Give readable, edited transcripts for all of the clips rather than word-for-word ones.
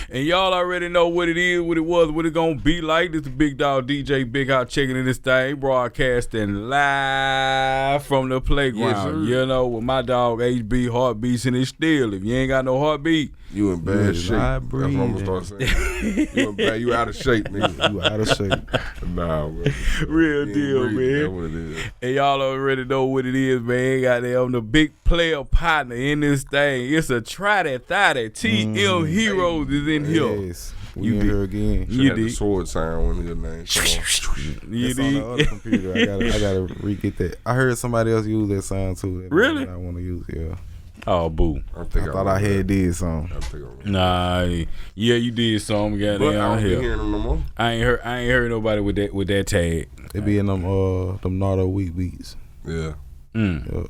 And y'all already know what it is, what it was, what it gonna be like. This is Big Dog DJ Big Out checking in this thing, broadcasting live from the playground. Yes, you know, with my dog HB Heartbeatz in his still. If you ain't got no heartbeat, you in bad shape. That's what I'm gonna start saying. You out of shape, nigga. You out of shape. Nah, man. Real deal, man. That's what it is. And y'all already know what it is, man. Got them the big player partner in this thing. It's a Troddi TM Heroes is in here. Yes. We in here again. You did the sword sign when your name come on. You It's on the other computer. I gotta re-get that. I heard somebody else use that sound too. Really? I want to use it. Yeah. Oh, boo. I thought I had did some. Nah, yeah, you did some. But I don't be hearing them no more. I ain't heard nobody with that tag. It be in them Nardo Week beats. Yeah. Yeah.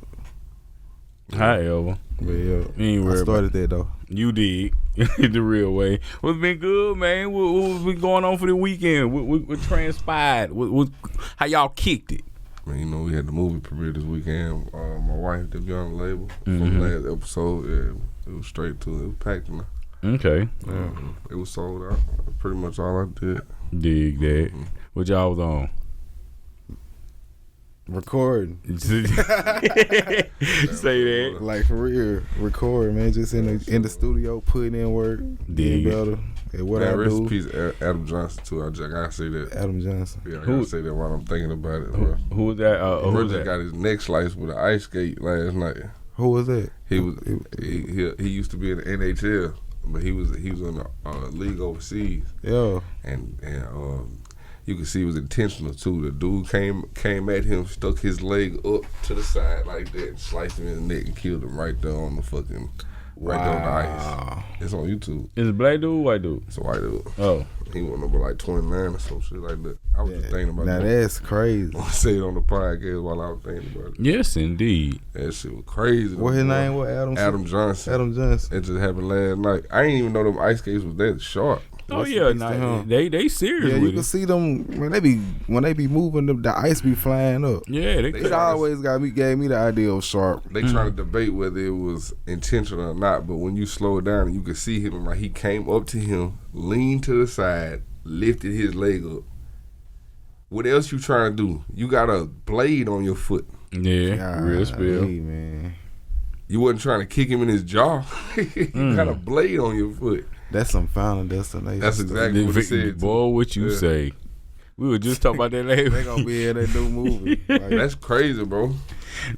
However, But yeah, ain't I started that though. You did the real way. What's been good, man? What's been going on for the weekend? What transpired? How y'all kicked it? Man, you know, we had the movie premiere this weekend. My wife did be on the label from the last episode. Yeah, it was straight to it. It was packed in there. Okay. It was sold out. Pretty much all I did. Dig that. What y'all was on? Recording. Say that. Like for real, record, man. Just in the studio, putting in work, getting better at what I rest do. in peace, Adam Johnson too. I gotta say that. Adam Johnson. Yeah, I gotta say that while I'm thinking about it. Who was that? Bro just got his neck sliced with an ice skate last night. Who was that? He used to be in the NHL, but he was in the league overseas. Yeah. And you can see it was intentional too. The dude came at him, stuck his leg up to the side like that, and sliced him in the neck and killed him right there on the fucking right there on the ice. It's on YouTube. Is it a black dude or white dude? It's a white dude. Oh. He went number like 29 or some shit like that. I was just thinking about that. Now that's crazy. I say it on the podcast while I was thinking about it. Yes, indeed. That shit was crazy. What his name was? Adam Johnson. Adam Johnson. It just happened last night. I didn't even know them ice skates was that sharp. Oh yeah, they serious. Yeah, with you can see them when they be moving. The ice be flying up. Yeah, it always gave me the idea of sharp. They trying to debate whether it was intentional or not, but when you slow it down, you can see him like he came up to him, leaned to the side, lifted his leg up. What else you trying to do? You got a blade on your foot. Yeah, real spill. Hey, man. You wasn't trying to kick him in his jaw. You got a blade on your foot. That's some final destination. That's exactly what he said. Boy, what you say? We were just talking about that later. They gonna be in that new movie. Like, that's crazy, bro.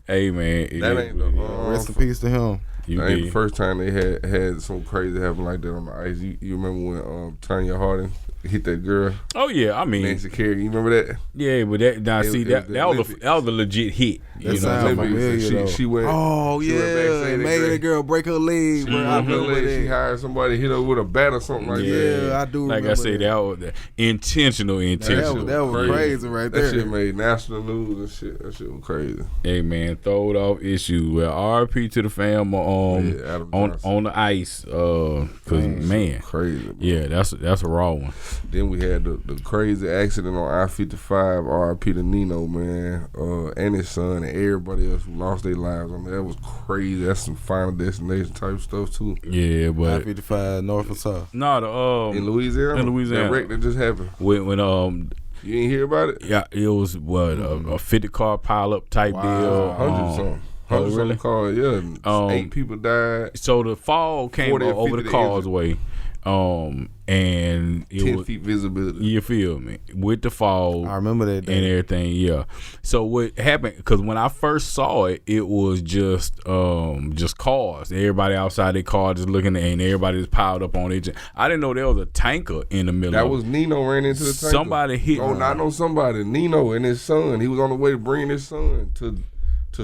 Hey man, that ain't the rest in peace to him. That ain't the first time they had some crazy happen like that on the ice. You remember when Tanya Harding hit that girl? Oh yeah, I mean Nancy Kerrigan. You remember that? Yeah, but that was a legit hit. That sounds familiar. She went. Oh yeah, made that girl break her leg. She hired somebody to hit her with a bat or something like that. Yeah, I do. Like I said, that was intentional. That was crazy right there. That shit made national news and shit. That shit was crazy. Hey man, throw it off issue. Well, RP to the fam on the ice. Cause man, crazy. Bro. Yeah, that's a raw one. Then we had the crazy accident on I-55. RP to Nino, man, and his son and everybody else who lost their lives on that. That was crazy. That's some Final Destination type stuff too. Yeah, but I-55 north and south. No, in Louisiana. That wreck that just happened. When you didn't hear about it? Yeah, it was a 50 car pile up type deal. 100 something. 100 something cars. Yeah, 8 people died. So the fall came over the causeway. And it 10 was, feet visibility. You feel me? With the fall, I remember that day. And everything. Yeah. So what happened? Because when I first saw it, it was just cars. Everybody outside their car just looking, and everybody just piled up on it. I didn't know there was a tanker in the middle. That was Nino ran into the tanker. Somebody hit. Oh, not no somebody. Nino and his son. He was on the way to bring his son to school.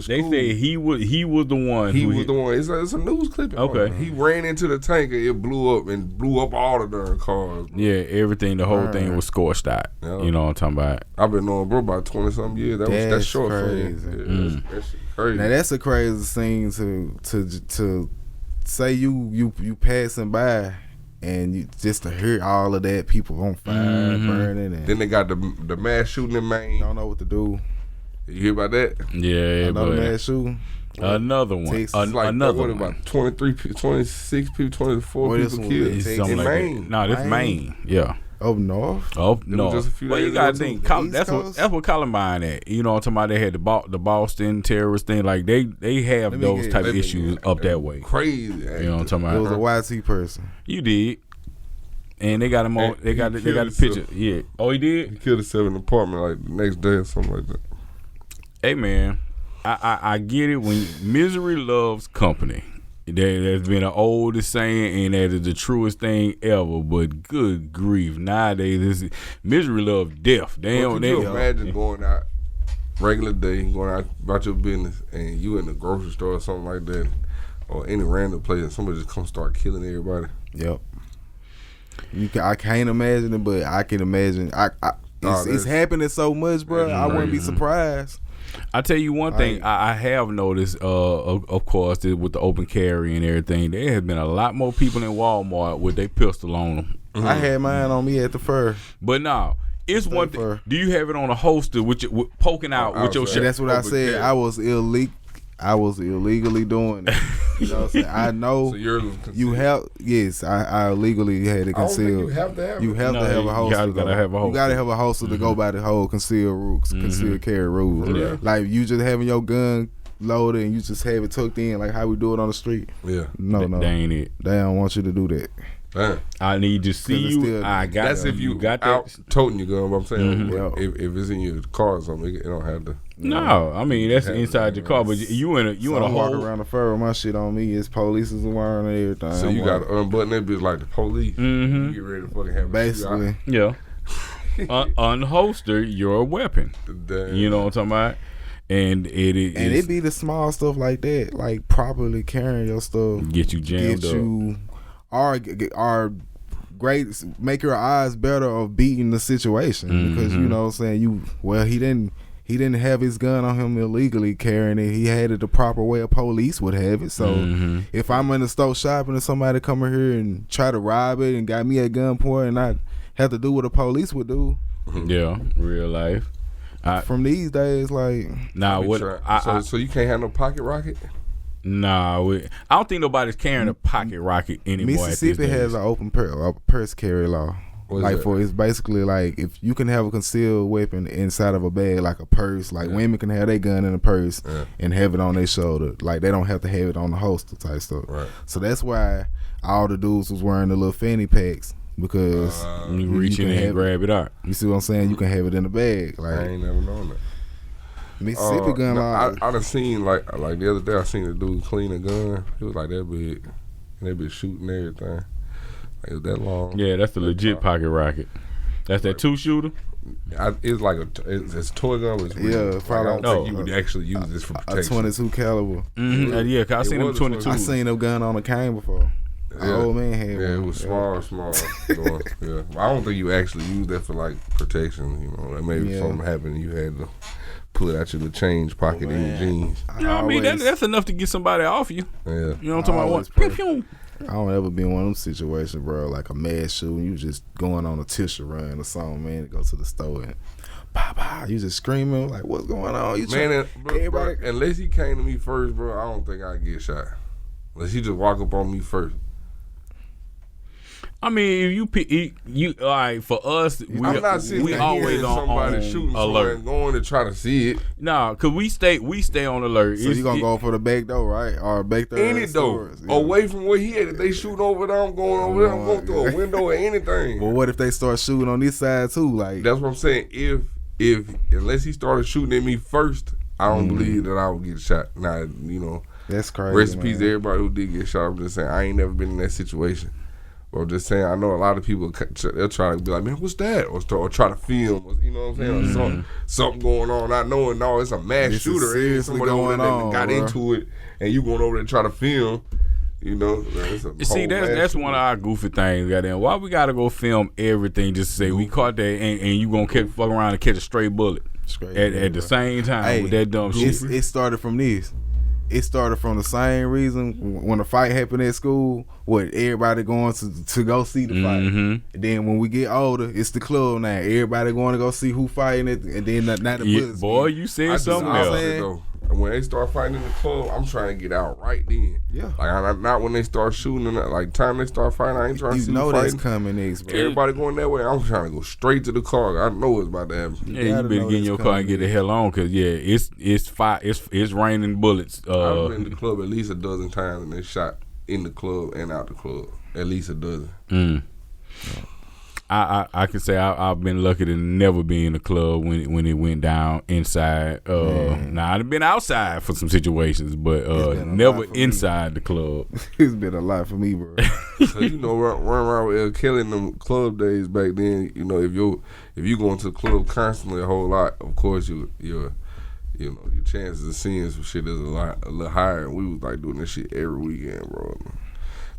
They said he was the one. He was the one. It's a news clip. Okay. He ran into the tanker. It blew up all the darn cars. Bro. Yeah, everything. The whole thing was scorched out. Yeah. You know what I'm talking about? I've been knowing bro about 20-something years. That's short crazy. For him. That's crazy. Now that's a crazy scene to say you passing by. And you just to hear all of that, people on fire, burning. And then they got the mass shooting in Maine. Don't know what to do. You hear about that? Yeah, another mass shooting. Another one. Texas. Like Another what one. about 26 people, 24 What is people one? killed It's Something in like Maine. that. No, this Maine. Yeah. Up north. Up was just a few Well, you days gotta ago, think. too. That's Coast? what Columbine at. You know what I'm talking about? They had the Boston terrorist thing. Like they have Let me those get- type They of been issues up that way. Crazy. You know what I'm talking It was about? a YT person. You did. And they got him on. And They got he the killed picture. himself. Yeah. Oh, he did. He killed himself in an apartment like the next day or something like that. Hey man, I get it when misery loves company. There's been an oldest saying, and that is the truest thing ever. But good grief, nowadays misery loves death. They Well, don't. could They, you imagine going out regular day, going out about your business, and you in the grocery store or something like that, or any random place, and somebody just come start killing everybody? Yep. I can't imagine it, but I can imagine. It's happening so much, bro. I wouldn't be surprised. I tell you one thing I have noticed, of course, with the open carry and everything, there has been a lot more people in Walmart with their pistol on them. I had mine on me at the fur. But now, it's one thing. fur. Do you have it on a holster with poking out with your outside. shit? And that's what I Open said. carry. I was illegally doing it. You know what I'm saying? I know So yours was you have. Yes, I illegally had it I don't think concealed. you have to have You it. have No, to have you a holster. gotta though. have a You holster. gotta have a holster to go by the whole concealed carry rules. Yeah. Like you just having your gun loaded and you just have it tucked in, like how we do it on the street. Yeah. No, That ain't it. they don't want you to do that. Damn. I need to see 'Cause it's you. still- I got That's if you got out that. toting your gun. But I'm saying Yeah. if it's in your car or something, it don't have to. No, I mean that's Have inside your car, but you in a So in a I'm walking whole. around the fur with my shit on me. It's police is wearing and everything. So I'm you got to unbutton that bitch like the police. Mhm. You get ready to fucking have basically. Yeah. Unholster your weapon. You know what I'm talking about? And it be the small stuff like that, like properly carrying your stuff. get you jammed Get up. you are great, make your eyes better of beating the situation because you know what I'm saying he didn't have his gun on him illegally carrying it. He had it the proper way a police would have it. So if I'm in the store shopping and somebody come in here and try to rob it and got me at gunpoint and I have to do what a police would do Yeah, real life. from these days, like Nah, what? So you can't have no pocket rocket? Nah, I don't think nobody's carrying a pocket rocket anymore. Mississippi has an open purse carry law. What is Like that? it's basically like if you can have a concealed weapon inside of a bag, like a purse. Like women can have their gun in a purse and have it on their shoulder. Like they don't have to have it on the holster type stuff. Right. So that's why all the dudes was wearing the little fanny packs because you reach in can and have grab it out. You see what I'm saying? You can have it in the bag. I Like ain't never known that. Mississippi gun no, law. I done seen like the other day I seen a dude clean a gun. It was like that big, and they been shooting everything. Like, it was that long. Yeah, that's the legit pocket rocket. That's that 2-shooter. It's like it's a toy gun. But it's real. Yeah, Like, probably I don't think you would actually use this for a protection. 22 caliber. Yeah, 'cause I It seen them was a 22. I seen them gun on a cane before. Yeah. Old man had Yeah, one. it was small. Doing, yeah, I don't think you actually use that for like protection. You know, like maybe if something happened, and you had to pull it out your little change pocket in your jeans. I mean, that's enough to get somebody off you. Yeah, You know what I'm talking always about? Pew, pray. pew. I don't ever been in one of them situations, bro. Like a mass shooting, you just going on a tissue run or something, man. To go to the store and you just screaming like, "What's going on?" You man. everybody. Bro, unless he came to me first, bro, I don't think I'd get shot. Unless he just walk up on me first. I mean, if you all right for us, I'm not sitting we there always hearing somebody shooting somewhere alert. and going to try to see it. Nah, cause we stay on alert. So you gonna go for the back door, right? Or back door? Any door stores, yeah. away from where he at. If they shoot over there, I'm going over there. I'm going through a window or anything. But what if they start shooting on this side too? Like That's what I'm saying. If unless he started shooting at me first, I don't believe that I would get shot. Now, you know, that's crazy. rest in peace man. to everybody who did get shot. I'm just saying I ain't never been in that situation. Or just saying I know a lot of people they'll try to be like, man, what's that? Or try to film. Or, you know what I'm saying? Or something going on. Not knowing no, it's a mass This is shooter. seriously Somebody over going there that on, got bro. into it, and you going over there to try to film. You know, it's a See, whole that's mass one of our goofy things. Goddamn, why we gotta go film everything just to say we caught that and you gonna fuck around and catch a stray bullet Straight at the same time with that dumb shit. It started from this. It started from the same reason when the fight happened at school. What everybody going to go see the fight. And then when we get older, it's the club now. Everybody going to go see who fighting it, and then not the bullets. Boy, you said something I else. just when they start fighting in the club, I'm trying to get out right then. Yeah. Like not when they start shooting. And like time they start fighting, I ain't trying to see know that's fighting. coming next, bro. Everybody going that way. I'm trying to go straight to the car. I know it's about to happen. Yeah, you better get in your car and get the hell on, cause it's raining bullets. I've been in the club at least a dozen times and they shot in the club and out the club. At least a dozen. I can say I've been lucky to never be in the club when it went down inside. Now I've been outside for some situations, but never inside the club. It's been a lot for me, bro. So running around with L. Kelly in them club days back then, if you going to the club constantly a whole lot, of course your chances of seeing some shit is a little higher. And we was like doing this shit every weekend, bro.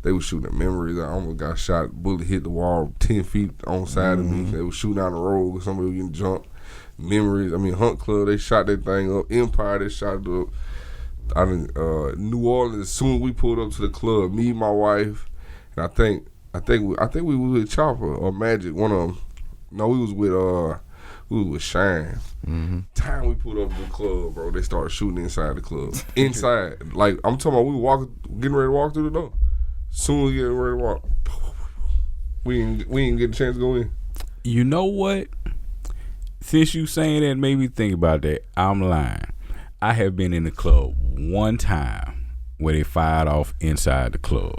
They was shooting at Memories. I almost got shot. Bullet hit the wall 10 feet on side of me. They was shooting down the road. Somebody was getting jumped. Memories. Hunt Club. They shot that thing up. Empire. They shot it up. New Orleans. As soon as we pulled up to the club, me, my wife, and I think we was with Chopper or Magic. One of them. No, we was with Shine. Time we pulled up to the club, bro. They started shooting inside the club. Inside, like I'm talking about, we getting ready to walk through the door. Soon as we get ready to walk, we ain't get a chance to go in. You know what? Since you saying that made me think about that, I'm lying. I have been in the club one time where they fired off inside the club.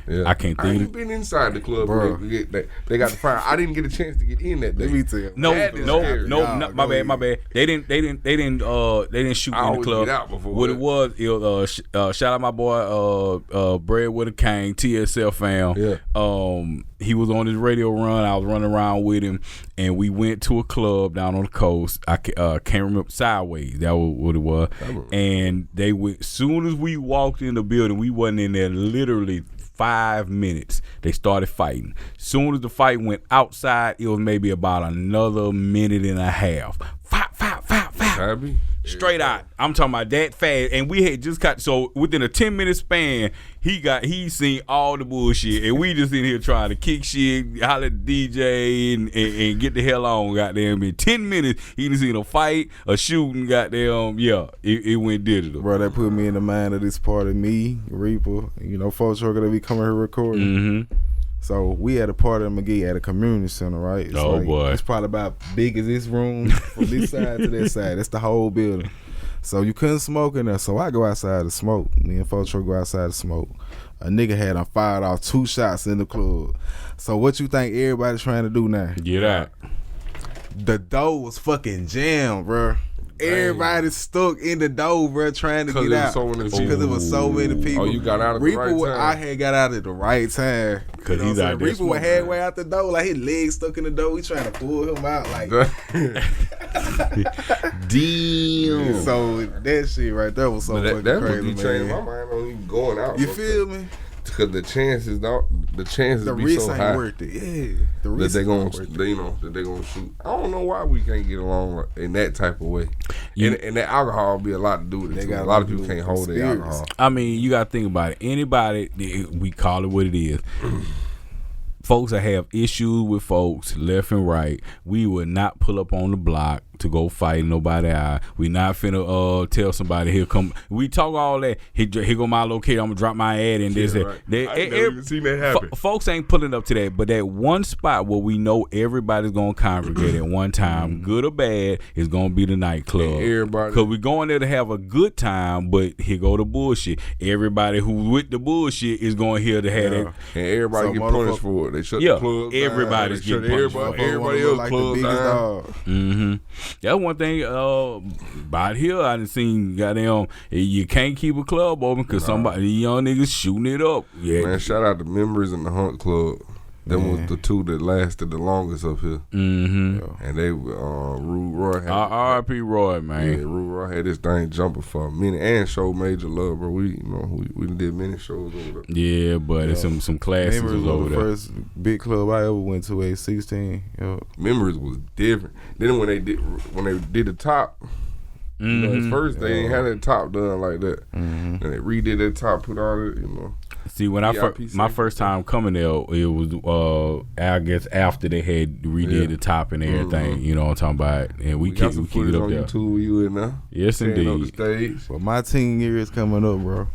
Yeah. I can't think. I ain't been inside the club, bro. They got the fire. I didn't get a chance to get in that day. Let me tell you. No, my bad. They didn't shoot in the club. What it was, shout out my boy, Bread with a Cane, TSL fam. Yeah. He was on his radio run. I was running around with him, and we went to a club down on the coast. I can't remember, Sideways. That was what it was. And they went. Soon as we walked in the building, we wasn't in there literally 5 minutes. They started fighting. Soon as the fight went outside, it was maybe about another minute and a half. Fight. Straight out. I'm talking about that fast. And we had just got, so within a 10-minute span, he seen all the bullshit. And we just in here trying to kick shit, holler at the DJ and get the hell on, goddamn. In 10 minutes, he done seen a fight, a shooting, goddamn. Yeah, it went digital. Bro, that put me in the mind of this part of me, Reaper. Folks are going to be coming here recording. So we had a party in McGee at a community center, right? It's boy. It's probably about big as this room from this side to that side. That's the whole building. So you couldn't smoke in there. So I go outside to smoke. Me and Focho go outside to smoke. A nigga had fired off 2 shots in the club. So what you think everybody's trying to do now? Get out. The door was fucking jammed, bro. Everybody stuck in the door, bro, trying to get out. Because it was so many people. Oh, you got out at the right time. I had got out at the right time. Because he's out there. Reaper was halfway out the door, like his legs stuck in the door. We trying to pull him out, like. Damn. So that shit right there was so fucking that crazy, would be changing my mind on even going out. You feel me? Because the chances be so high. Ain't worth it. Yeah, the risk that they gonna shoot. I don't know why we can't get along in that type of way. And that alcohol be a lot to do with it. A lot of people can't hold their alcohol. I mean, you gotta think about it. Anybody, we call it what it is. Folks that have issues with folks left and right, we would not pull up on the block to go fight nobody out. We not finna tell somebody here come. We talk all that. Here go my locator. I'm gonna drop my ad in this. Right. I never even seen that happen. Folks ain't pulling up to that, but that one spot where we know everybody's gonna congregate at one time, good or bad, is gonna be the nightclub. Because we going there to have a good time, but here go the bullshit. Everybody who's with the bullshit is going here to have that. And everybody get punished for it. They shut the club down. Everybody's getting punished. Everybody else closed down. That's one thing about here I done seen, goddamn, you can't keep a club open because somebody, young niggas shooting it up. Yeah. Man, shout out to Memories in the Hunt Club. Them was the 2 that lasted the longest up here. And they Rude Roy had R.I.P. Roy, man. Yeah, Rude Roy had this thing jumping for a minute and showed major love, bro. We did many shows over there. Yeah, but it's some classes Memories over was there. the first big club I ever went to at 16. Memories was different. Then when they did the top, You know, at first they ain't had that top done like that, and they redid that top, put all it, you know. See, when my first time coming there, it was I guess after they had redid the top and everything. You know what I'm talking about? And we kicked it up on there. YouTube, you in there? Yes, Standing indeed. on the stage. Well, my teen year is coming up, bro.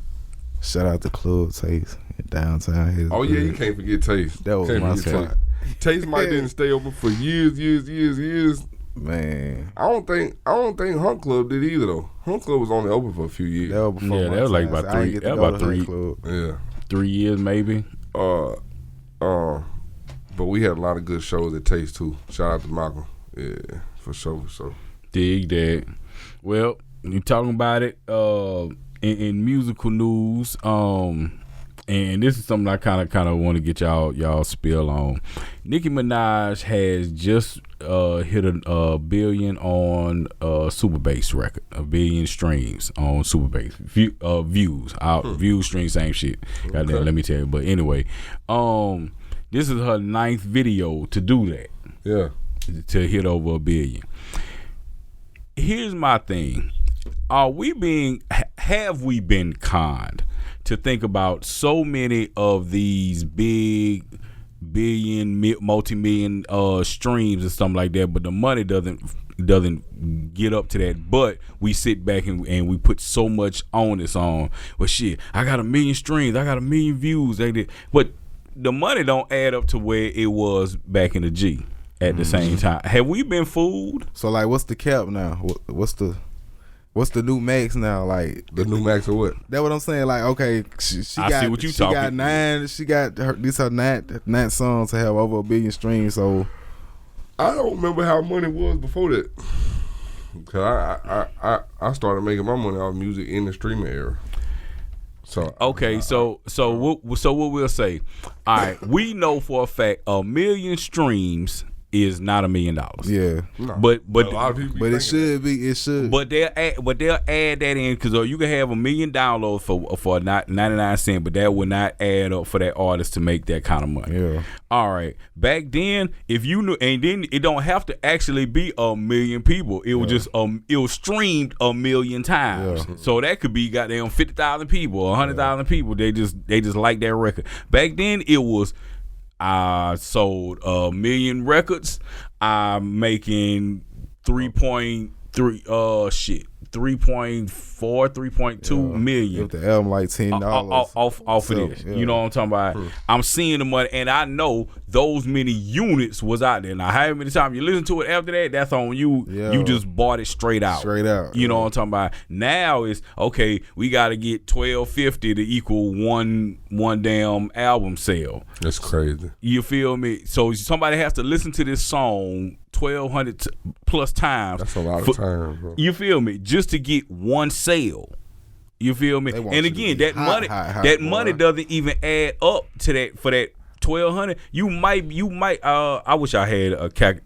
Shout out to Club Taste in downtown. Oh yeah, you can't forget Taste. That was my spot. Taste might didn't stay open for years. Man, I don't think Hunt Club did either though. Hunt Club was only open for a few years. that was before my that was like time, about so I three. ain't get to That go about to Hunt 3. Club. Yeah. 3 years maybe. But we had a lot of good shows at Taste too. Shout out to Malcolm. Yeah, for sure. Dig that. Well, you talking about it in musical news. And this is something I kind of want to get y'all spill on. Nicki Minaj has just hit a billion on Super Bass record, a billion streams on Super Bass views. Views, streams, same shit. Goddamn, let me tell you. But anyway, this is her 9th video to do that. Yeah, to hit over a billion. Here's my thing: have we been conned to think about so many of these big multi-million streams and something like that, but the money doesn't get up to that, but we sit back and we put so much onus on, well shit, I got 1 million streams, I got 1 million views, but the money don't add up to where it was back in the G at the same time. Have we been fooled? So like, what's the cap now? What's the new max now? Like the new max or what? That's what I'm saying. Like, okay, she I got see what you she talking. got 9. She got her 9 songs to have over 1 billion streams. So I don't remember how money was before that. Cause I started making my money off music in the streaming era. So okay, so what we'll say, all right, we know for a fact 1 million streams is not $1 million. Yeah, no, but a lot of people. but it should be. It should. But they'll add that in because you can have 1 million downloads for 99 cents, but that would not add up for that artist to make that kind of money. Yeah. All right. Back then, if you knew, and then it don't have to actually be 1 million people. It was just it was streamed 1 million times. Yeah. So that could be goddamn 50,000 people or 100,000 people. They just like that record. Back then, it was. I sold 1 million records. I'm making 3.4, 3.2 million. Give the album like $10 off of this. Yeah. You know what I'm talking about? I'm seeing the money, and I know those many units was out there. Now, however many times you listen to it after that, that's on you. Yeah. You just bought it straight out. You know what I'm talking about? Now it's okay. We got to get 1250 to equal one damn album sale. That's crazy. You feel me? So somebody has to listen to this song 1,200 plus times. That's a lot of time, bro. You feel me? Just to get one sale. You feel me? And again, that money doesn't even add up to that for that 1,200. You might. I wish I had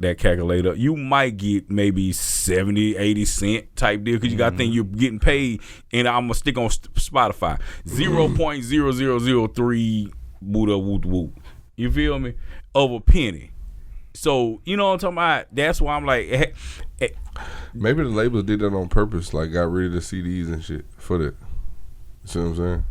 that calculator. You might get maybe 70, 80 cent type deal because you got to think you're getting paid. And I'm gonna stick on Spotify 0.0003 Buddha woot woot. You feel me? Of a penny. So, you know what I'm talking about? That's why I'm like, maybe the labels did that on purpose, like got rid of the CDs and shit for that. You see what I'm saying?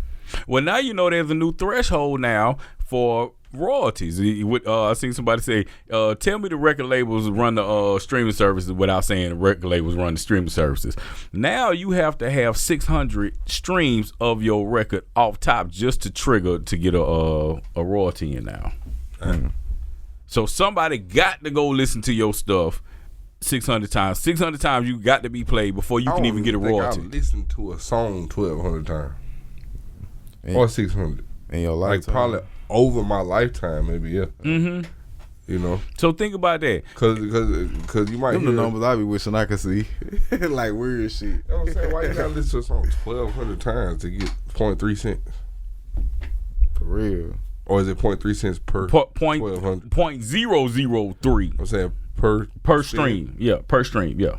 Well, now you know there's a new threshold now for royalties. I seen somebody say, tell me the record labels run the streaming services without saying the record labels run the streaming services. Now you have to have 600 streams of your record off top just to trigger to get a royalty in now. So somebody got to go listen to your stuff 600 times. 600 times you got to be played before you can even get a royalty. I listened to a song 1,200 times or 600 in your lifetime. Like probably over my lifetime, maybe. Yeah. Mm-hmm. You know. So think about that. Cause you might. Them the numbers I be wishing I could see. Like weird shit. You know what I'm saying? Why you gotta listen to a song 1,200 times to get 0.3 cents? For real. Or is it 0.3 cents per 1,200? 0.003. I'm saying per stream. Yeah, per stream. Yeah.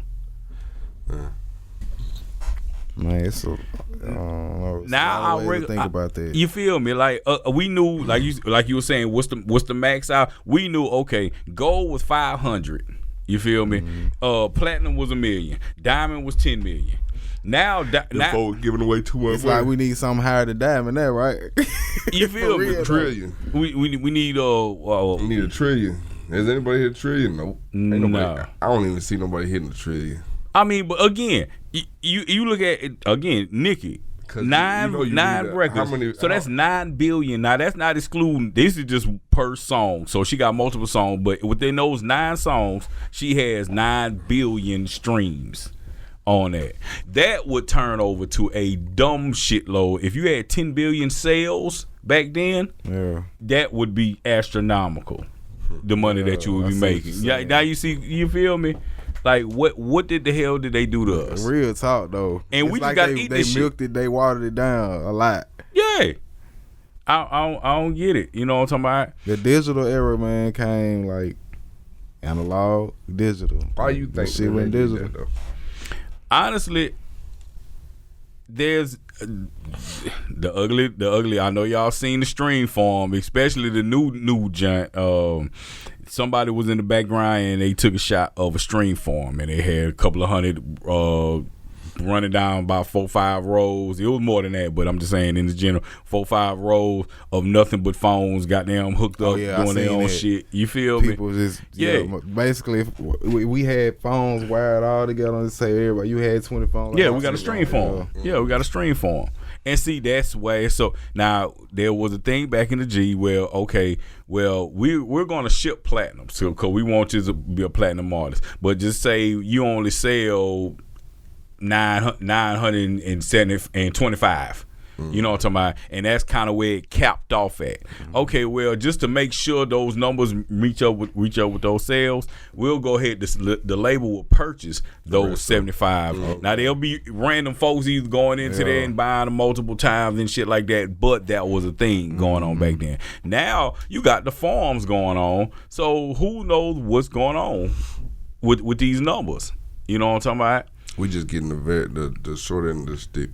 Man, it's a now I think about that. You feel me? Like we knew, like you were saying, what's the max out? We knew. Okay, gold was 500. You feel me? Platinum was 1 million. Diamond was 10 million. Now, now folks giving away too much. It's like we need something higher than Diamond, that right? you feel me? A trillion. We need We need a trillion. Has anybody hit a trillion? Nope. Ain't nobody. No. I don't even see nobody hitting a trillion. I mean, but again, you look at it again, Nicki. Nine records. So that's 9 billion. Now that's not excluding. This is just per song. So she got multiple songs, but within those 9 songs, she has 9 billion streams on that. That would turn over to a dumb shitload. If you had 10 billion sales back then, that would be astronomical. The money that you would be making. Yeah. Now you see, you feel me? Like what did the hell did they do to us? Real talk though. And it's we like just gotta eat this shit. They milked it, they watered it down a lot. Yeah. I don't get it. You know what I'm talking about? The digital era, man, came like analog, digital. Why you think shit went digital? Though? Honestly, there's the ugly. I know y'all seen the stream form, especially the new giant. Somebody was in the background and they took a shot of a stream form and they had a couple of hundred running down about 4-5 rows. It was more than that, but I'm just saying in the general 4-5 rows of nothing but phones, goddamn hooked up, doing their own shit. You feel me? People just basically, if we had phones wired all together. Let's say everybody, you had 20 phones. Yeah, we got a stream form. Yeah, we got a stream form. And see, that's why. So now there was a thing back in the G where, okay, well, we're going to ship platinum, so because we want you to be a platinum artist. But just say you only sell 925. You know what I'm talking about? And that's kind of where it capped off at. Okay, well, just to make sure those numbers reach up with those sales, we'll go ahead. The label will purchase those 75. Now there'll be random folks either going into there and buying them multiple times and shit like that. But that was a thing going on back then. Now you got the farms going on, so who knows what's going on with these numbers? You know what I'm talking about? We just getting the short end of the stick.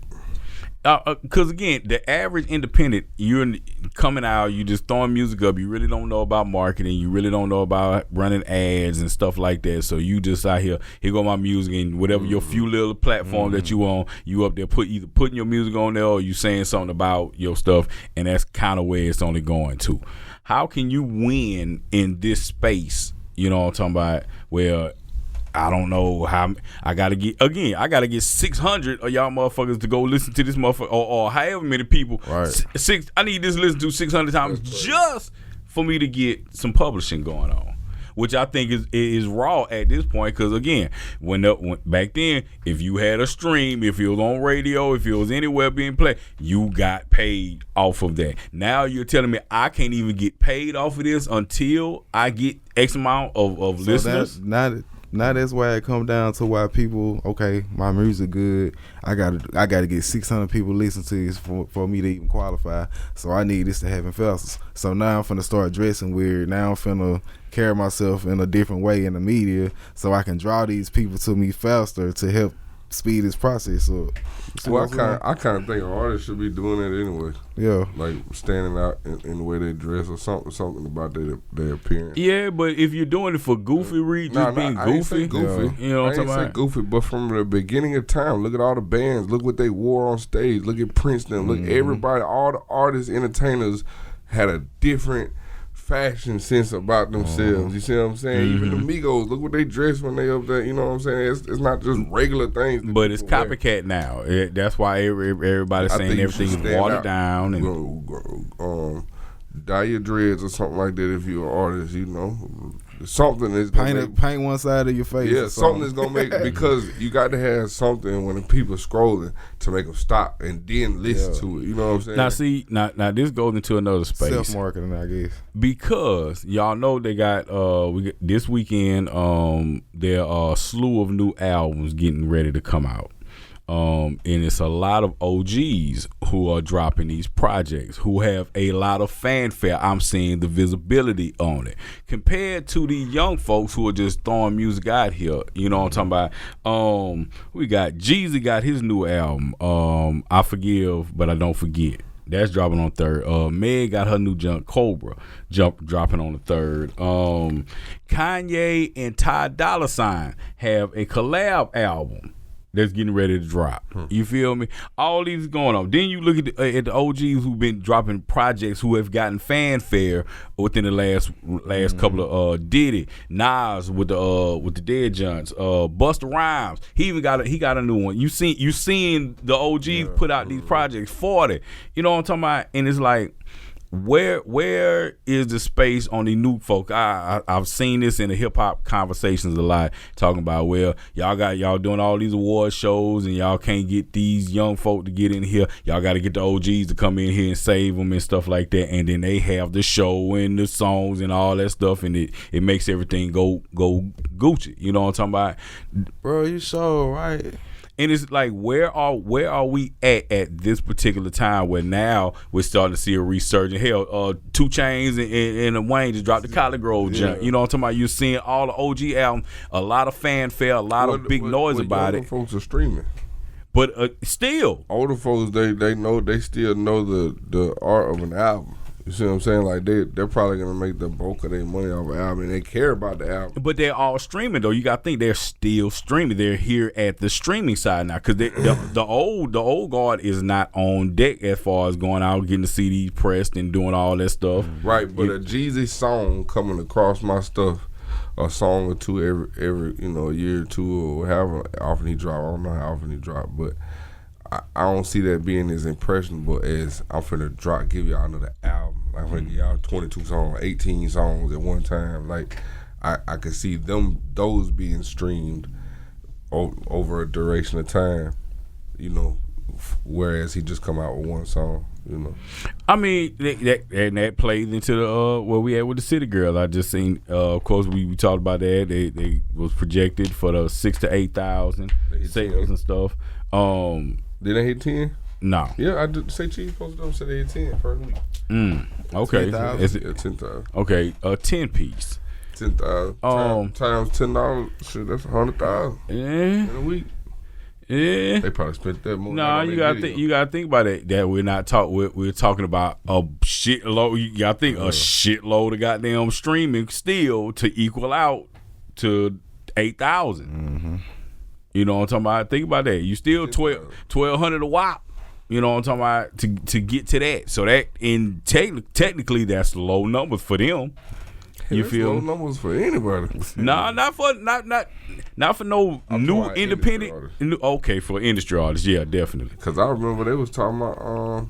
Because again, the average independent, you're coming out, you just throwing music up. You really don't know about marketing. You really don't know about running ads and stuff like that. So you just out here go my music and whatever your few little platform that you on, you up there either putting your music on there or you saying something about your stuff, and that's kind of where it's only going to. How can you win in this space? You know what I'm talking about? Where I don't know how I gotta get 600 of y'all motherfuckers to go listen to this motherfucker or however many people. Right. I need this listened to 600 times just for me to get some publishing going on, which I think is raw at this point. Because again, when back then, if you had a stream, if it was on radio, if it was anywhere being played, you got paid off of that. Now you're telling me I can't even get paid off of this until I get X amount of listeners. Now that's why it come down to why people, okay, my music good. I gotta get 600 people listen to this for me to even qualify. So I need this to happen faster. So now I'm finna start dressing weird. Now I'm finna carry myself in a different way in the media so I can draw these people to me faster to help speed this process up. Well, I kind of think artists should be doing that anyway. Yeah, like standing out in the way they dress or something about their appearance. Yeah, but if you're doing it for goofy reasons, being goofy, you know what I'm talking about? Goofy, but from the beginning of time, look at all the bands, look what they wore on stage, look at Princeton, look everybody, all the artists, entertainers had a different fashion sense about themselves. You see what I'm saying? Even the Migos, look what they dress when they up there. You know what I'm saying? It's not just regular things. But it's copycat now. That's why everybody's saying everything is watered down. And dye your dreads or something like that if you're an artist. You know, something is paint one side of your face. Yeah, something is gonna make because you got to have something when the people scrolling to make them stop and then listen to it. You know what I'm saying? Now see, now this goes into another space. Self-marketing, I guess. Because y'all know they got this weekend there are a slew of new albums getting ready to come out. And it's a lot of OGs who are dropping these projects who have a lot of fanfare. I'm seeing the visibility on it compared to the young folks who are just throwing music out here. You know what I'm talking about? We got Jeezy got his new album. I Forgive, But I Don't Forget. That's dropping on 3rd. Meg got her new junk, Cobra, dropping on the 3rd. Kanye and Ty Dolla $ign have a collab album that's getting ready to drop. You feel me? All these going on. Then you look at the OGs who've been dropping projects who have gotten fanfare within the last couple of Diddy, Nas with the Dead Joints, Busta Rhymes. He got a new one. You seen the OGs put out these projects 40. You know what I'm talking about? And it's like, where is the space on the new folk? I've seen this in the hip hop conversations a lot, talking about, well, y'all doing all these award shows and y'all can't get these young folk to get in here. Y'all got to get the OGs to come in here and save them and stuff like that. And then they have the show and the songs and all that stuff, and it makes everything go Gucci. You know what I'm talking about? Bro, you so right. And it's like, where are we at this particular time where now we're starting to see a resurgence? Hell, 2 Chainz and Wayne just dropped the Collard Grove junk. You know what I'm talking about? You're seeing all the OG albums, a lot of fanfare, a lot of big noise about it. Folks are streaming. But still. Older folks, they still know the art of an album. You see what I'm saying? Like, they're probably going to make the bulk of their money off an album, and they care about the album. But they're all streaming, though. You got to think they're still streaming. They're here at the streaming side now, because the old guard is not on deck as far as going out, getting the CDs pressed and doing all that stuff. Right, but a Jeezy song coming across my stuff, a song or two every a year or two, or however often he drop. I don't know how often he drop, but I don't see that being as impressionable as I'm finna give y'all another album. I'm finna give y'all 22 songs, 18 songs at one time. Like, I could see those being streamed over a duration of time, whereas he just come out with one song, I mean, that plays into the where we at with the City Girls. I just seen, of course, we talked about that. They was projected for the 6,000 to 8,000 sales and stuff. Did they hit 10? No. Yeah, I did. Say Chief posted them, said they hit 10 first week. Okay. 10,000. Yeah, 10,000. Okay, a 10 piece. 10,000 times $10. Shit, that's 100,000 in a week. Yeah, they probably spent that more. No, you gotta think about it. That we're talking about a shitload. You gotta think a shitload of goddamn streaming still to equal out to 8,000. You know what I'm talking about? Think about that. You still 1,200 a wop. You know what I'm talking about to get to that. So that technically that's low numbers for them. You feel low numbers for anybody? Nah, not for no new independent. Okay, for industry artists, yeah, definitely. Because I remember they was talking about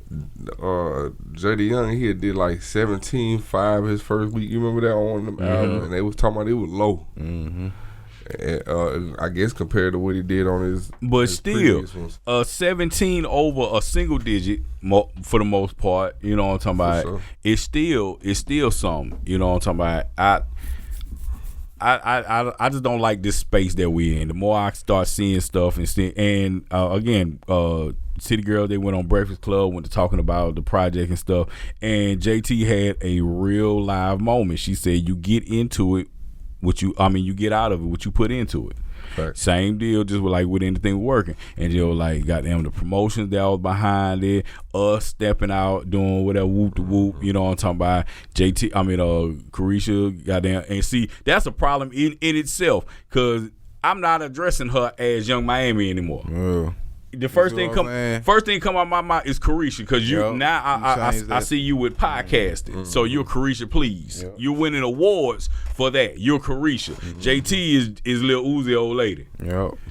JD Young. He had did like 17.5 his first week. You remember that on them albums? And they was talking about it was low. I guess compared to what he did on his, but still, 17 over a single digit for the most part. You know what I'm talking about? Sure. It's still something. You know what I'm talking about? I just don't like this space that we're in. The more I start seeing stuff and again, City Girl, they went on Breakfast Club, went to talking about the project and stuff, and JT had a real live moment. She said, "You get into it. You get out of it what you put into it." Right. Same deal, just with anything working. And goddamn, the promotions that was behind it, us stepping out, doing whatever, whoop the whoop, you know what I'm talking about. Carisha, goddamn, and see, that's a problem in itself, because I'm not addressing her as Young Miami anymore. The first thing come out my mind is Carisha, because I see you with podcasting, so you're Carisha, please. You're winning awards for that. You're Carisha. JT is Lil Uzi old lady.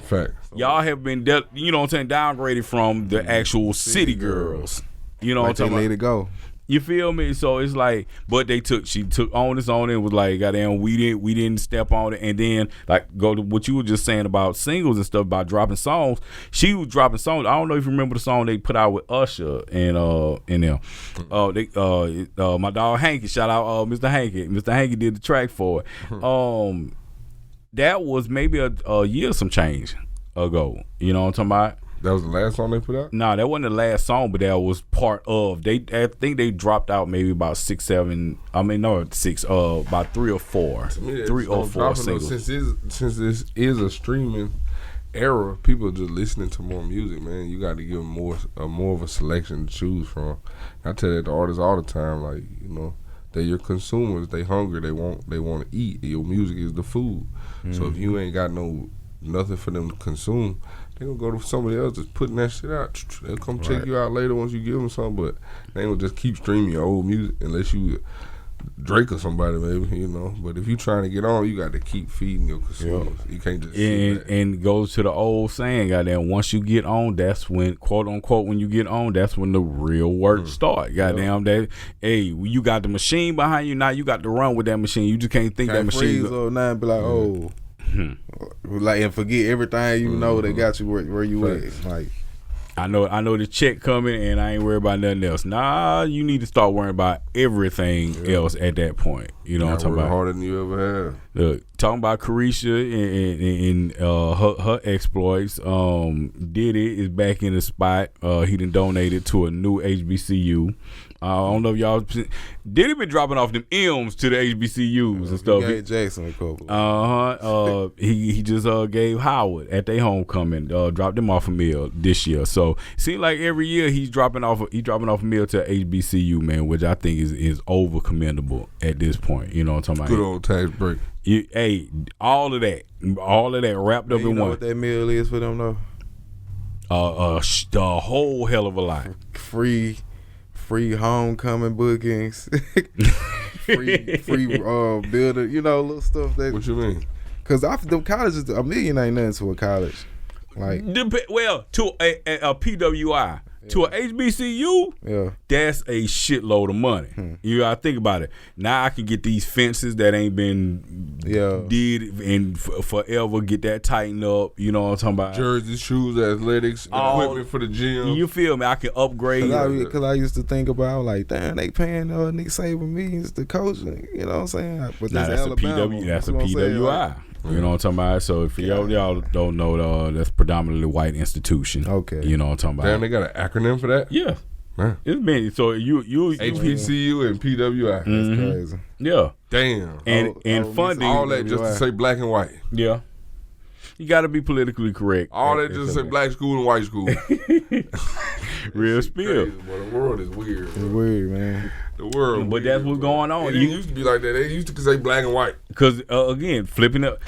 Fact. Y'all have been downgraded from the actual City Girls. You know what I'm talking about? Let it go. You feel me? So it's like, but she took onus on it and was like, goddamn, we didn't step on it. And then go to what you were just saying about singles and stuff, about dropping songs. She was dropping songs. I don't know if you remember the song they put out with Usher and them. My dog Hanky, shout out Mr. Hanky. Mr. Hanky did the track for it. That was maybe a year some change ago. You know what I'm talking about? That was the last song they put out? No, that wasn't the last song, but that was part of. I think they dropped out maybe about 6, 7. About 3 or 4. 3 or 4 singles. Since this is a streaming era, people are just listening to more music, man. You got to give them more of a selection to choose from. I tell that to artists all the time, they're your consumers. They hungry. They want to eat. Your music is the food. So if you ain't got no nothing for them to consume, they gonna go to somebody else that's putting that shit out. They'll come check you out later once you give them something, but they ain't gonna just keep streaming your old music unless you Drake or somebody, maybe, you know. But if you trying to get on, you got to keep feeding your consumers. You can't just and it goes to the old saying, goddamn, once you get on, that's when, quote unquote, when you get on, that's when the real work start. Goddamn, that, hey, you got the machine behind you, now you got to run with that machine. You just can't think that machine. Freeze or not, be like, like, and forget everything you know that got you where you at. Like, I know the check coming and I ain't worried about nothing else. Nah, you need to start worrying about everything else at that point. You know what I'm talking about? Harder than you ever have. Look, talking about Carisha and her exploits. Diddy is back in the spot. He done donated to a new HBCU. I don't know if y'all. Diddy been dropping off them M's to the HBCUs and stuff. He gave Jackson a couple. He just gave Howard at their homecoming. Dropped them off a meal this year. So seems like every year he's dropping off a meal to HBCU, man, which I think is over commendable at this point. You know what I'm talking about? Good old tax break. Hey, all of that wrapped up in one. You know what that meal is for them though? A whole hell of a lot. Free homecoming bookings, free builder, you know, little stuff that. What you mean? Because them colleges, $1 million ain't nothing to a college. Like, well, to a PWI, to a HBCU, that's a shitload of money. You gotta think about it. Now I can get these fences that ain't been did and forever, get that tightened up. You know what I'm talking about? Jerseys, shoes, athletics, equipment for the gym. You feel me? I can upgrade. Because I used to think about, like, damn, they paying Nick Saban millions to coach. You know what I'm saying? But that's Alabama. That's a PWI. You know what I'm talking about? So if y'all don't know, that's predominantly white institution. Okay. You know what I'm talking about? Damn, they got an acronym for that? Yeah. Man. It's been so you HBCU and PWI. That's crazy. Yeah. Damn. And funding. All that just to say black and white. Yeah. You got to be politically correct. All that just to say black school and white school. Real spill. Crazy, boy. The world is weird. It's weird, man. The world. But that's what's going on. It used to be like that. They used to say black and white. Because, again, flipping up,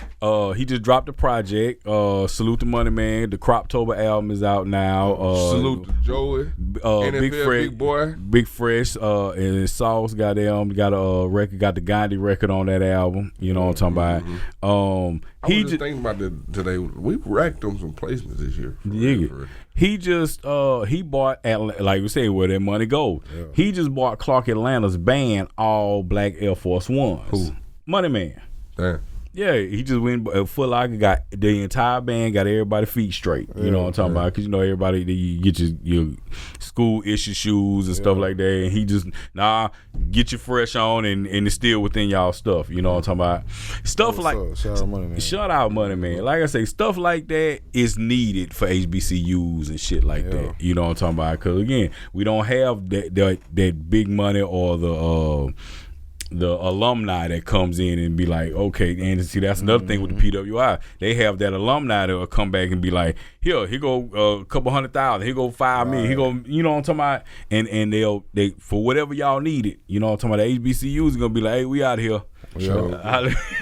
he just dropped a project. Salute the Money Man. The Croptober album is out now. Salute to Joey. NFL Big Fresh. Big Boy. Big Fresh. And Sauce got a record, got the Gandhi record on that album. You know what I'm talking about? I was just thinking about that today. We racked on some placements this year. Yeah. He just he bought, like we say, where that money goes. Yeah. He just bought Clark Atlanta's band, all black Air Force Ones. Who? Money Man. Damn. Yeah, he just went Foot Locker, got the entire band, got everybody's feet straight. You know what I'm talking about? Because you know everybody, you get your school issue shoes and stuff like that. And he just, get your fresh on and it's still within y'all stuff. You know what I'm talking about? Stuff like, shout out Money Man. Shout out Money Man. Like I say, stuff like that is needed for HBCUs and shit like that. You know what I'm talking about? Because again, we don't have that big money or the alumni that comes in and be like, okay, and see, that's another thing with the PWI. They have that alumni that will come back and be like, here go a couple $100,000, here go $5 million, here go, you know what I'm talking about? And they for whatever y'all need it, you know what I'm talking about? The HBCUs is gonna be like, hey, we out here.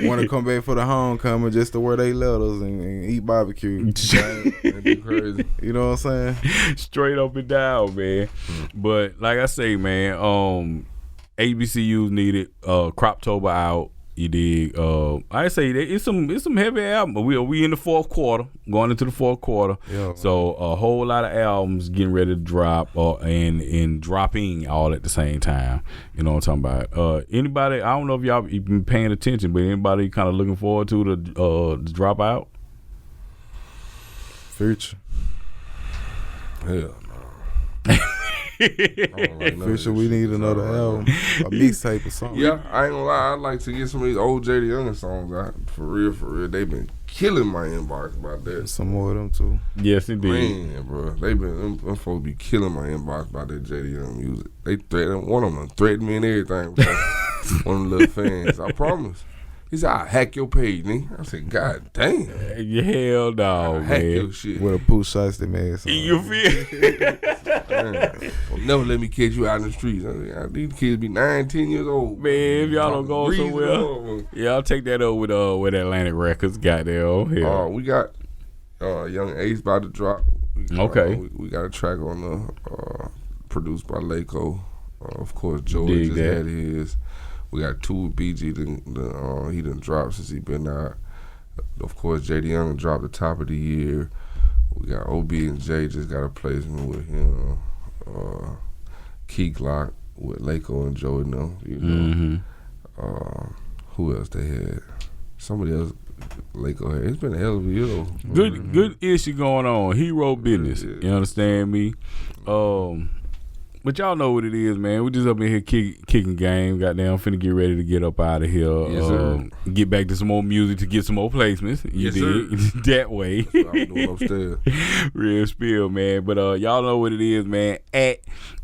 Want to come back for the homecoming just to wear their letters and eat barbecue. That'd be crazy. You know what I'm saying? Straight up and down, man. But like I say, man, HBCUs needed Croptober out. You dig? I say it's some heavy albums. We in the fourth quarter, going into the fourth quarter. Yeah, so a whole lot of albums getting ready to drop and dropping all at the same time. You know what I'm talking about? Anybody? I don't know if y'all been paying attention, but anybody kind of looking forward to the drop out? Future. Hell no. Future, we need another album, a mixtape or something. Yeah, I ain't gonna lie. I'd like to get some of these old J.D. Young songs out. For real. They've been killing my inbox about that. Some more of them too. Yes, indeed. Man, bro, them folks be killing my inbox about that J.D. Young music. They threaten one of them threatened me and everything. One of the little fans. I promise. He said, "I'll hack your page, nigga." I said, "God damn." Hell no, Hack man. your shit. With a Pooh Shiesty man. You feel? Don't never let me catch you out in the streets. These kids be 9, 10 years old. Man, if y'all don't go somewhere, yeah, I'll take that over with Atlantic Records. Goddamn. Hell. We got Young Ace about to drop. Okay. We got a track on the produced by Laco. Of course, Joey Dig just that. had his. We got 2 with BG. He done dropped since he been out. Of course, JD Young dropped the top of the year. We got OB and J just got a placement with him. Key Glock with Laco and Joey. You know. Mm-hmm. Who else they had? Somebody else. Laco had. It's been a hell of a year though. Good issue going on. Hero business. Yeah. You understand me? But y'all know what it is, man. We just up in here kicking game. Goddamn, finna get ready to get up out of here. Yes, sir. Get back to some more music to get some more placements. You Yes, did that way. That's what I'm doing upstairs. Real spill, man. But y'all know what it is, man. At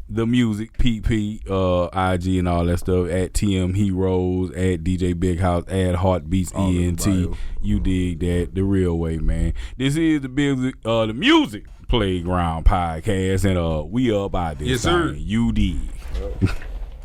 the music, PP, IG and all that stuff. At TM Heroes, at DJ Big House, at Heartbeatz All in the ENT. bio. You dig that the real way, man. This is the music Playground podcast, and we up out this Yes, sir. thing. You dig.